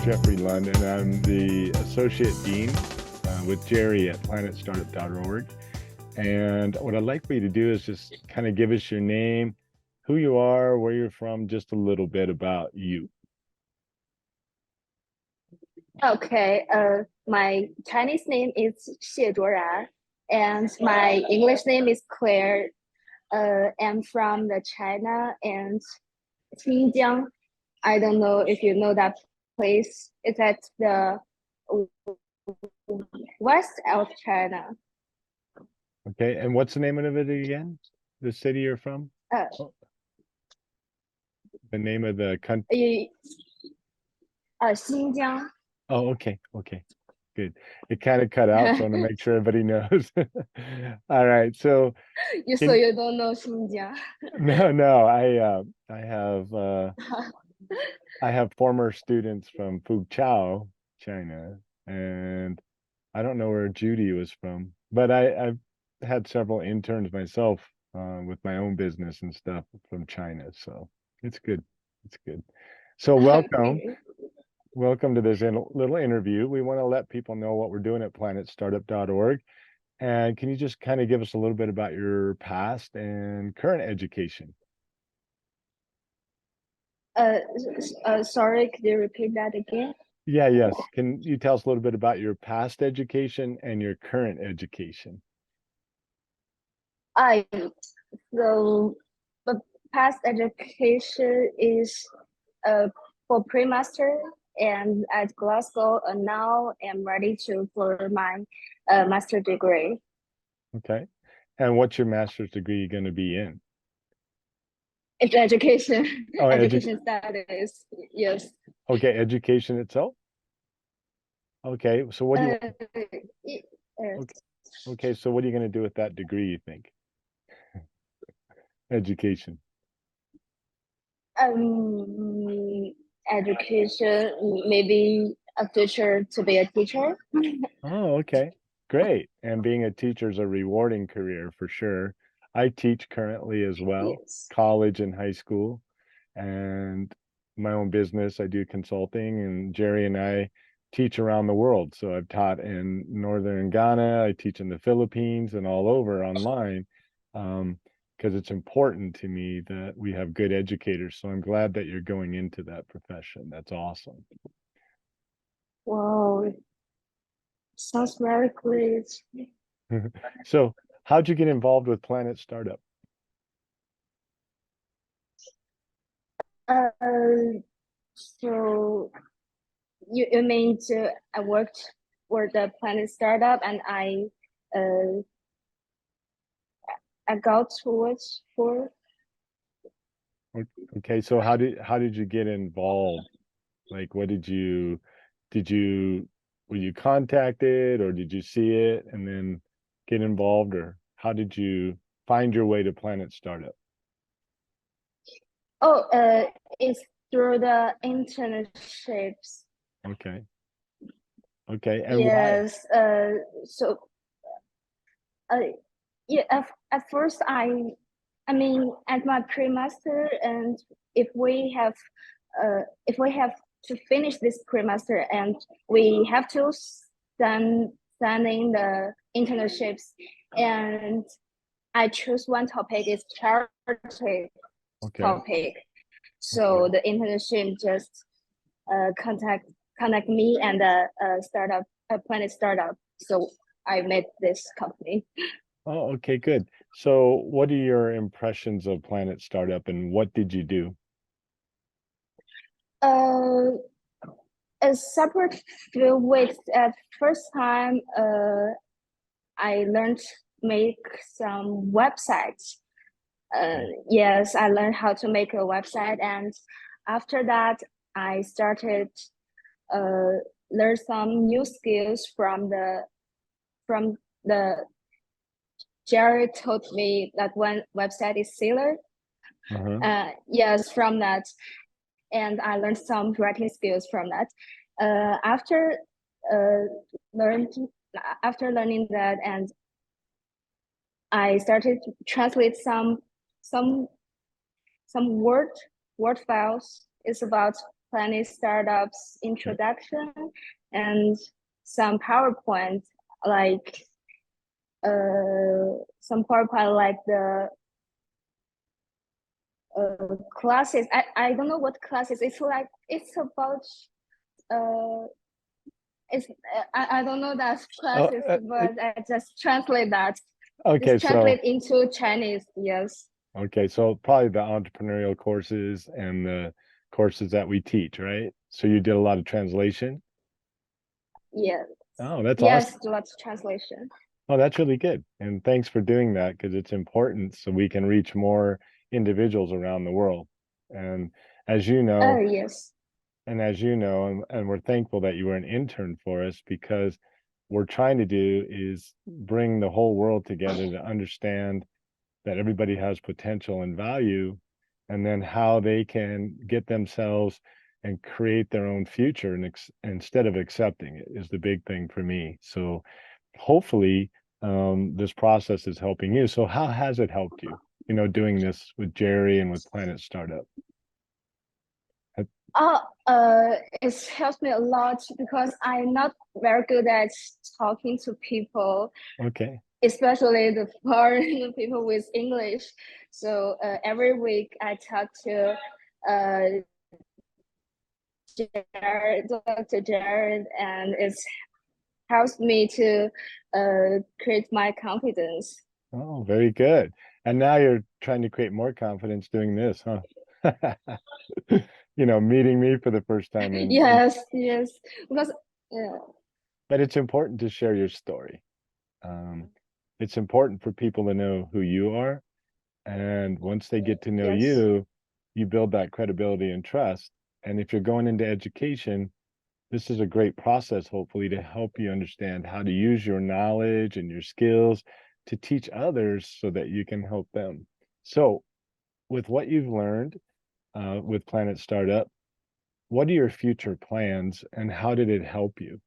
Jeffrey London. I'm the Associate Dean with Jerry at planetstartup.org. And what I'd like for you to do is just kind of give us your name, who you are, where you're from, just a little bit about you. Okay, my Chinese name is Zhuoran Xie, and my English name is Claire. I'm from the China and Xinjiang. I don't know if you know that place. It's at the west of China. Okay, and what's the name of it again? The city you're from? Uh, The name of the country? Xinjiang. Oh, okay, good. It kind of cut out, so I want to make sure everybody knows. All right, so So you don't know Xinjiang? no, I have former students from Fugchao, China, and I don't know where Judy was from, but I've had several interns myself with my own business and stuff from China, so it's good. It's good. So welcome. Okay. Welcome to this little interview. We want to let people know what we're doing at planetstartup.org. And can you just kind of give us a little bit about your past and current education? Sorry, could you repeat that again? Yes. Can you tell us a little bit about your past education and your current education? So the past education is for pre-master and at Glasgow, and now I'm ready for my master degree. Okay. And what's your master's degree going to be in? It's education, Oh, education studies, yes. Okay, education itself? Okay, so what do you Yes. okay, so what are you going to do with that degree, you think? Education. Education, maybe a future to be a teacher. Oh, okay. Great. And being a teacher is a rewarding career for sure. I teach currently as well, Yes. college and high school, and my own business. I do consulting, and Jerry and I teach around the world. So I've taught in northern Ghana, I teach in the Philippines and all over online, because it's important to me that we have good educators. So I'm glad that you're going into that profession. That's awesome. Wow, sounds very great. So how'd you get involved with Planet Startup? Uh, so you mean I worked for the Planet Startup and uh I got towards for Okay, so how did you get involved? Like what were you contacted or did you see it and then get involved, or how did you find your way to Planet Startup? it's through the internships. Okay. Okay, and why? Yes. So uh yeah, at first I mean at my pre-master, and if we have if we have to finish this pre-master and we have to send in the internships, and I choose one topic is charity Okay. topic. Okay. So the internship just contact me and the startup, Planet Startup. So I made this company. Oh, okay, good. So what are your impressions of Planet Startup and what did you do? Uh, a separate few weeks at first time, I learned make some websites. Yes, I learned how to make a website, and after that, I started uh, learn some new skills from the Jerry told me that one website is seller. Uh-huh. Yes, from that, and I learned some writing skills from that. After uh, learned after learning that, and I started to translate some some word files. It's about Planet Startup's introduction and some PowerPoint like some PowerPoint like the classes. I don't know what classes. It's like it's about it's I don't know that Oh, classes, but I just translate that. okay, Just so translate into Chinese. Yes. okay, so probably the entrepreneurial courses and the courses that we teach, right? So you did a lot of translation. Yes. Oh, that's awesome. Yes. Lots of translation. Oh, that's really good. And thanks for doing that because it's important so we can reach more individuals around the world. And as you Oh know, yes. and we're thankful that you were an intern for us because we're trying to do is bring the whole world together to understand that everybody has potential and value, and then how they can get themselves and create their own future and instead of accepting it is the big thing for me. So hopefully this process is helping you. So how has it helped you, doing this with Jerry and with Planet Startup? Uh, it's helped me a lot because I'm not very good at talking to people, Okay. especially the foreign people with English. So every week I talk to uh, Dr. Jared, and it's helps me to create my confidence. Oh, very good. And now you're trying to create more confidence doing this, huh? Meeting me for the first time and Yes, yes, because yeah, but it's important to share your story. Um, it's important for people to know who you are. And once they get to know yes. you, you build that credibility and trust. And if you're going into education, this is a great process, hopefully, to help you understand how to use your knowledge and your skills to teach others so that you can help them. So, with what you've learned with Planet Startup, what are your future plans and how did it help you?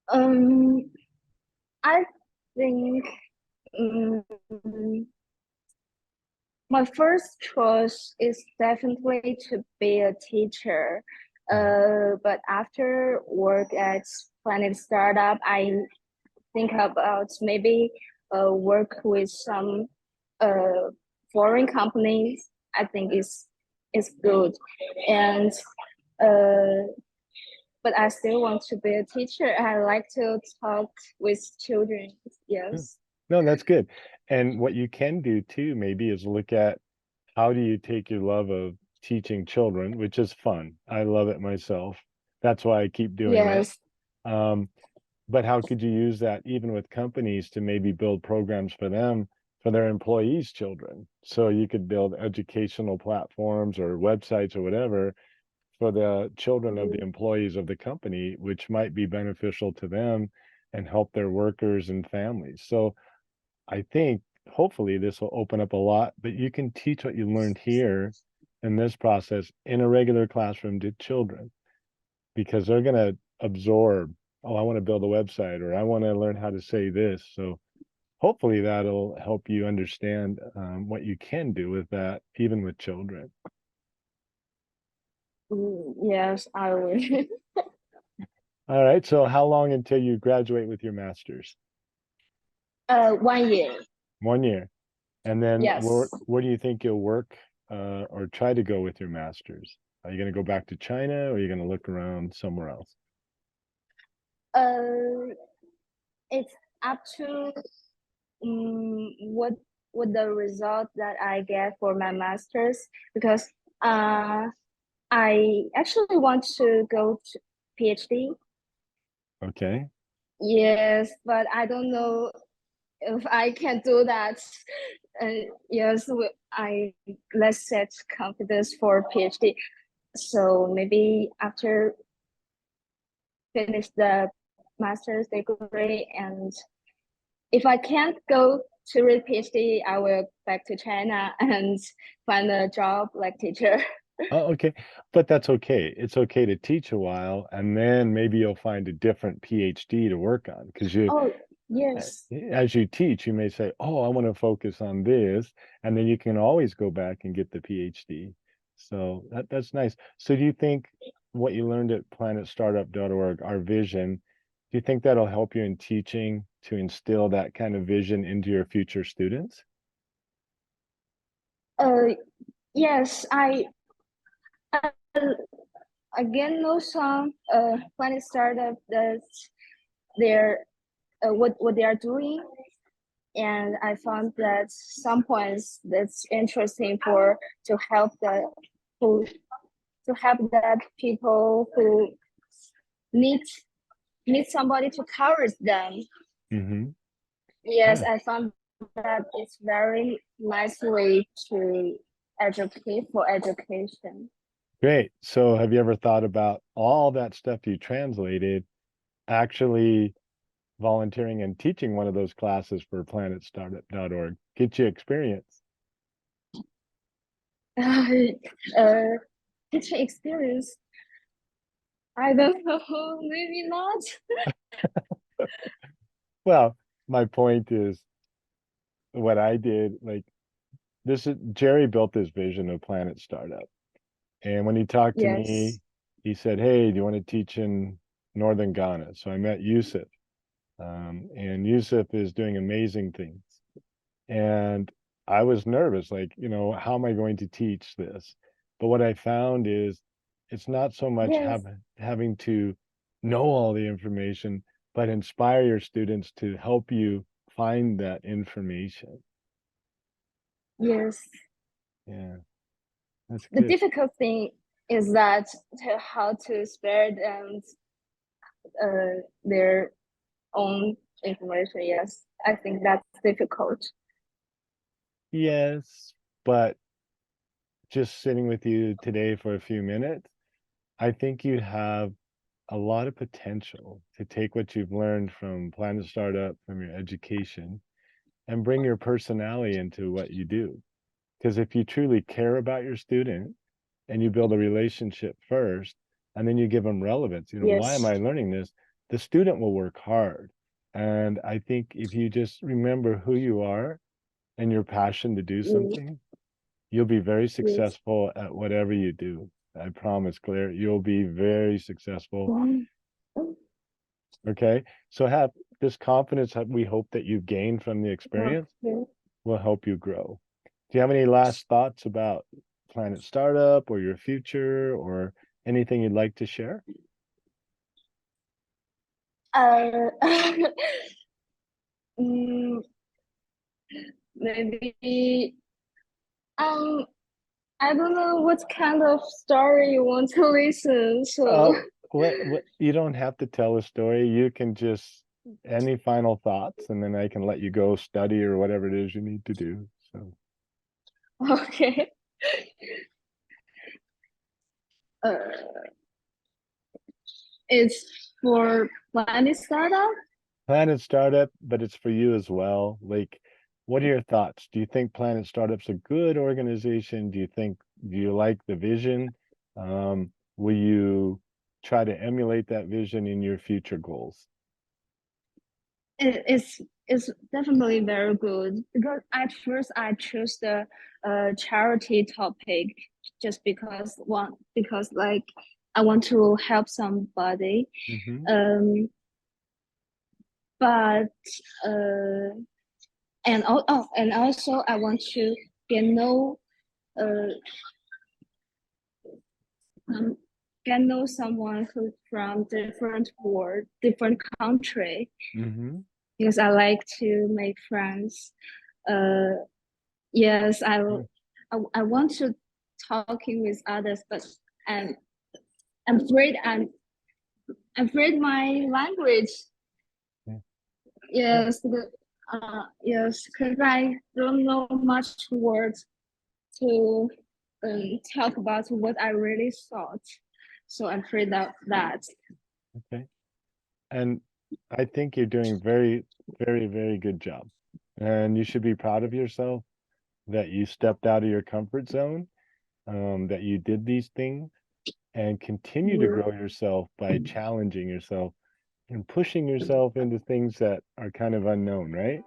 Um, I think um, my first choice is definitely to be a teacher. Mhm. But after work at Planet Startup, I think about maybe work with some uh, foreign companies. I think is good, and uh, but I still want to be a teacher. I like to talk with children. Yeah. Yes. No, that's good. And what you can do too, maybe, is look at how do you take your love of teaching children, which is fun. I love it myself. That's why I keep doing it. Yes. Um, but how could you use that even with companies to maybe build programs for them, for their employees' children? So you could build educational platforms or websites or whatever for the children of the employees of the company, which might be beneficial to them and help their workers and families. So I think hopefully this will open up a lot, but you can teach what you learned here in this process in a regular classroom to children because they're going to absorb, oh, I want to build a website or I want to learn how to say this. So hopefully that'll help you understand what you can do with that, even with children. Yes, I will. All right. So how long until you graduate with your master's? 1 year. 1 year. And then Yes. where do you think you'll work or try to go with your master's? Are you going to go back to China or are you going to look around somewhere else? Uh, it's up to what the result that I get for my master's because I actually want to go to PhD. Okay. Yes, but I don't know if I can do that. Yes, I let's set confidence for PhD. So maybe after finish the master's degree, and if I can't go to read PhD, I will back to China and find a job like teacher. Oh, okay. But that's okay. It's okay to teach a while and then maybe you'll find a different PhD to work on because Oh, yes. as you teach, you may say, oh, I want to focus on this. And then you can always go back and get the PhD. So that's nice. So do you think what you learned at planetstartup.org, our vision, do you think that'll help you in teaching to instill that kind of vision into your future students? Uh, yes, I again know some funny startup that they're what they are doing, and I found that some points that's interesting for to help the who to help that people who need need somebody to cover them. Mm-hmm. Yes, Yeah, I found that it's very nice way to educate for education. great. So have you ever thought about all that stuff you translated actually volunteering and teaching one of those classes for planetstartup.org? Get you experience. uh, teaching experience. I don't know, maybe not. Well, my point is what I did, like this is Jerry built this vision of Planet Startup. And when he talked to Yes, me, he said, "Hey, do you want to teach in Northern Ghana?" So I met Yusuf, and Yusuf is doing amazing things. And I was nervous, like, how am I going to teach this? But what I found is it's not so much yes, having to know all the information, but inspire your students to help you find that information. yes. Yeah, that's The good. difficult thing is that how to spread their own information. Yes, I think that's difficult. Yes, but just sitting with you today for a few minutes, I think you have a lot of potential to take what you've learned from Planet Startup, from your education, and bring your personality into what you do. Because if you truly care about your student and you build a relationship first, and then you give them relevance, why am Yes, I learning this? The student will work hard. And I think if you just remember who you are and your passion to do yes, something, you'll be very yes. successful at whatever you do. I promise, Claire, you'll be very successful. Mm. Okay. So have this confidence that we hope that you gain from the experience Okay. will help you grow. Do you have any last thoughts about Planet Startup or your future or anything you'd like to share? Uh, mm, maybe um I don't know what kind of story you want to listen. So What you don't have to tell a story. You can just any final thoughts, and then I can let you go study or whatever it is you need to do. So okay. Uh, it's for planning startup. Planet Startup, but it's for you as well. Like, what are your thoughts? Do you think Planet Startup's a good organization? Do you like the vision? Will you try to emulate that vision in your future goals? It's definitely very good because at first I chose the charity topic just because like I want to help somebody. Mm-hmm. Um, but uh, and also I want to get know uh um, get know someone who's from different world, different country Mm-hmm. because I like to make friends. Uh, yes, Yeah. I want to talking with others, but I'm I'm afraid I'm afraid my language. Yeah. Yeah. Yes, yes, because I don't know much words to talk about what I really thought. So I'm afraid of that. Okay. And I think you're doing very, very, very good job. And you should be proud of yourself that you stepped out of your comfort zone, that you did these things and continue to Yeah. grow yourself by challenging yourself and pushing yourself into things that are kind of unknown, right?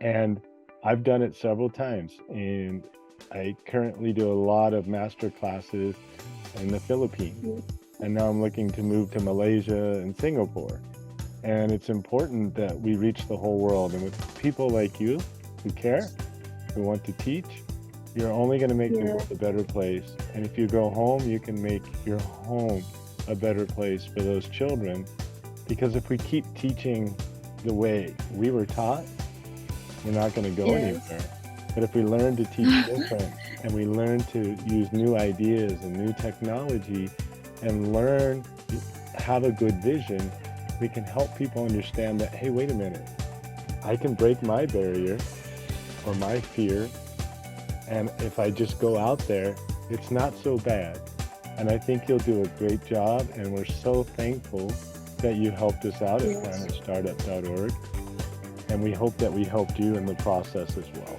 And I've done it several times. And I currently do a lot of master classes in the Philippines, and now I'm looking to move to Malaysia and Singapore. And it's important that we reach the whole world. And with people like you who care, who want to teach, you're only going to make the world a better place. And if you go home, you can make your home a better place for those children. Because if we keep teaching the way we were taught, we're not going to go anywhere. But if we learn to teach different and we learn to use new ideas and new technology and learn, have a good vision, we can help people understand that, hey, wait a minute, I can break my barrier or my fear. And if I just go out there, it's not so bad. And I think you'll do a great job. And we're so thankful that you helped us out at planetstartup.org. And we hope that we helped you in the process as well.